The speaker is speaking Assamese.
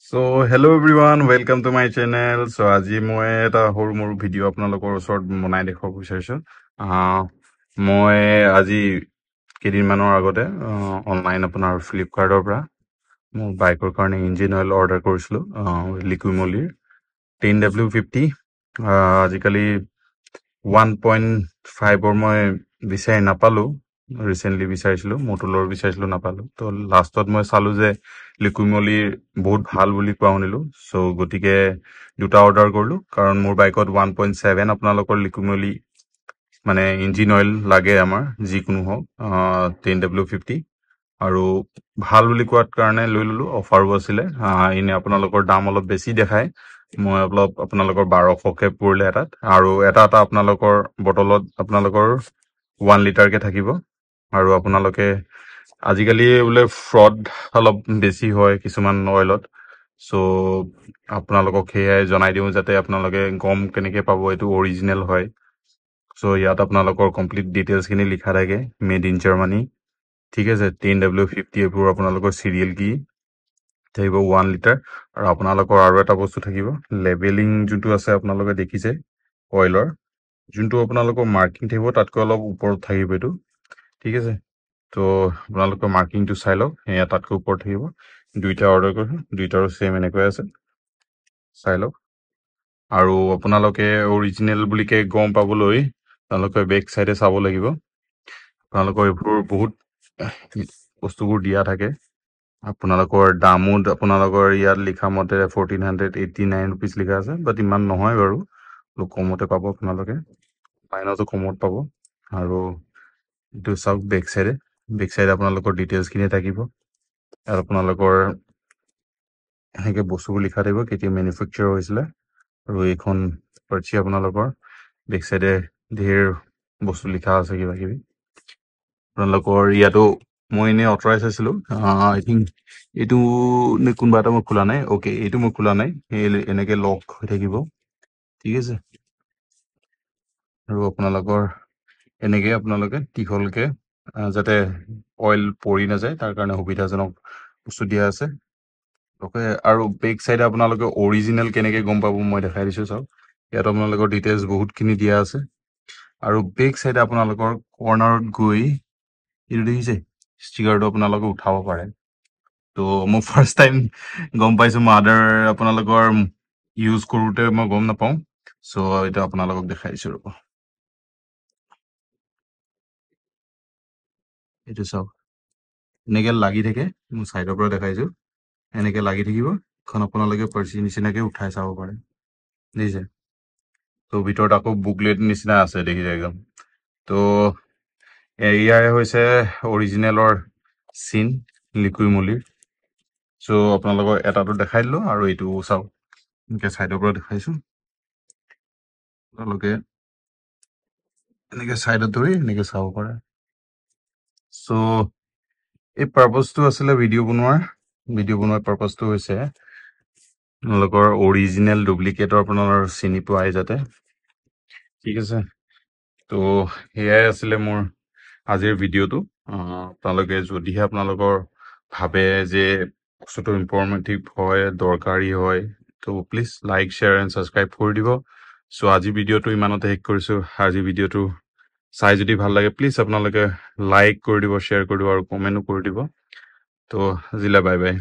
So hello everyone, welcome to my channel. So আজি মই এটা সৰু মৰু ভিডিও আপোনালোকৰ ওচৰত বনাই দেখুৱাব বিচাৰিছো। মই আজি কেইদিনমানৰ আগতে অনলাইন আপোনাৰ ফ্লিপকাৰ্টৰ পৰা মোৰ বাইকৰ কাৰণে ইঞ্জিন অইল অৰ্ডাৰ কৰিছিলো লিকুইমলিৰ 10W50। আজিকালি 1.5 মই বিচাৰি নাপালো। ৰিসেন্টলি বিচাৰিছিলো মটুলৰ বিচাৰিছিলো নাপালো। তো লাষ্টত মই চালো যে লিকুইমলিৰ বহুত ভাল বুলি কোৱা শুনিলো। সো গতিকে দুটা অৰ্ডাৰ কৰিলো কাৰণ মোৰ বাইকত 1.7 আপোনালোকৰ লিকুইমলি মানে ইঞ্জিন অইল লাগে আমাৰ যিকোনো হওক 10W50 আৰু ভাল বুলি কোৱাত কাৰণে লৈ ললো। অফাৰো আছিলে। এনে আপোনালোকৰ দাম অলপ বেছি দেখায়। মই অলপ আপোনালোকৰ 1200কে পৰিলে এটাত আৰু এটা আপোনালোকৰ বটলত আপোনালোকৰ 1 লিটাৰকে থাকিব আৰু আপোনালোকে আজিকালি বোলে ফ্ৰড অলপ বেছি হয় কিছুমান অইলত। সো আপোনালোকক সেয়াই জনাই দিওঁ যাতে আপোনালোকে গম কেনেকে পাব এইটো অৰিজিনেল হয়। সো ইয়াত আপোনালোকৰ কমপ্লিট ডিটেইলছখিনি লিখা থাকে, মেড ইন জাৰ্মানী, ঠিক আছে। 10W50 এইবোৰ আপোনালোকৰ চিৰিয়েল কি থাকিব 1 লিটাৰ আৰু আপোনালোকৰ আৰু এটা বস্তু থাকিব লেবেলিং যোনটো আছে আপোনালোকে দেখিছে অইলৰ যোনটো আপোনালোকৰ মাৰ্কিং থাকিব তাতকৈ অলপ ওপৰত থাকিব এইটো, ঠিক আছে। তো আপোনালোকৰ মাৰ্কিংটো চাই লওক, সেয়া তাতকৈ ওপৰত থাকিব। দুইটা অৰ্ডাৰ কৰিছো, দুইটাৰো সেম এনেকৈ আছে, চাই লওক। আৰু আপোনালোকে অৰিজিনেল বুলিকে গম পাবলৈ আপোনালোকে বেক সাইডে চাব লাগিব। আপোনালোকৰ এইবোৰ বহুত বস্তুবোৰ দিয়া থাকে। আপোনালোকৰ দামো আপোনালোকৰ ইয়াত লিখা মতে 1489 रुपीस লিখা আছে, বাট ইমান নহয় বাৰু, অলপ কমতে পাব আপোনালোকে, মাইনতো কমত পাব। আৰু এইটো চাওক বেক সাইডে আপোনালোকৰ ডিটেইলছখিনি থাকিব আৰু আপোনালোকৰ এনেকৈ বস্তুবোৰ লিখা থাকিব কেতিয়া মেনুফেকচাৰ হৈছিলে। আৰু এইখন পাৰ্চি আপোনালোকৰ বেক সাইডে ধেৰ বস্তু লিখা আছে কিবা কিবি। আপোনালোকৰ ইয়াতো মই এনে অথৰাইজ আছিলো, আই থিংক এইটো নে কোনোবা এটা মই খোলা নাই। অ'কে, এইটো মই খোলা নাই, এনেকে লক হৈ থাকিব, ঠিক আছে। আৰু আপোনালোকৰ এনেকে আপোনালোকে দীঘলকে যাতে অইল পৰি নাযায় তাৰ কাৰণে সুবিধাজনক বস্তু দিয়া আছে। ওকে, আৰু বেক সাইডে আপোনালোকে অৰিজিনেল কেনেকে গম পাব মই দেখাই দিছো। চাওক ইয়াত আপোনালোকৰ ডিটেইলছ বহুতখিনি দিয়া আছে। আৰু বেক সাইডে আপোনালোকৰ কৰ্নাৰত গৈ এইটো দেখিছে ষ্টিকাৰটো আপোনালোকে উঠাব পাৰে। তো মই ফাৰ্ষ্ট টাইম গম পাইছো, মই আদাৰ আপোনালোকৰ ইউজ কৰোঁতে মই গম নাপাওঁ। চ' এইটো আপোনালোকক দেখাই দিছো ৰ'ব। এইটো চাওক এনেকে লাগি থাকে, মই চাইডৰ পৰা দেখাইছো, এনেকে লাগি থাকিব। এখন আপোনালোকে পাৰ্চি নিচিনাকে উঠাই চাব পাৰে, দেখিছে। তো ভিতৰত আকৌ বুকলেট নিচিনা আছে, দেখিছে একদম। তো এয়াই হৈছে অৰিজিনেলৰ চিন লিকুইমলিৰ। চ' আপোনালোকৰ এটাটো দেখাই দিলো আৰু এইটো চাওক এনেকে চাইডৰ পৰা দেখাইছো। আপোনালোকে এনেকে চাইডত ধৰি এনেকে চাব পাৰে। চ' এই পাৰ্পজটো আছিলে ভিডিঅ' বনোৱাৰ পাৰ্পজটো হৈছে আপোনালোকৰ অৰিজিনেল ডুপ্লিকেটৰ আপোনাৰ চিনি পোৱাই যাতে, ঠিক আছে। তো সেয়াই আছিলে মোৰ আজিৰ ভিডিঅ'টো। আপোনালোকে যদিহে আপোনালোকৰ ভাবে যে বস্তুটো ইনফৰ্মেটিভ হয়, দৰকাৰী হয়, তো please like share and subscribe কৰি দিব। চ' আজি ভিডিঅ'টো ইমানতে শেষ কৰিছোঁ। আজি ভিডিঅ'টো চাই যদি ভাল লাগে প্লিজ আপোনালোকে লাইক কৰি দিব, শ্বেয়াৰ কৰি দিব আৰু কমেণ্টো কৰি দিব। তো আজিলৈ বাই বাই।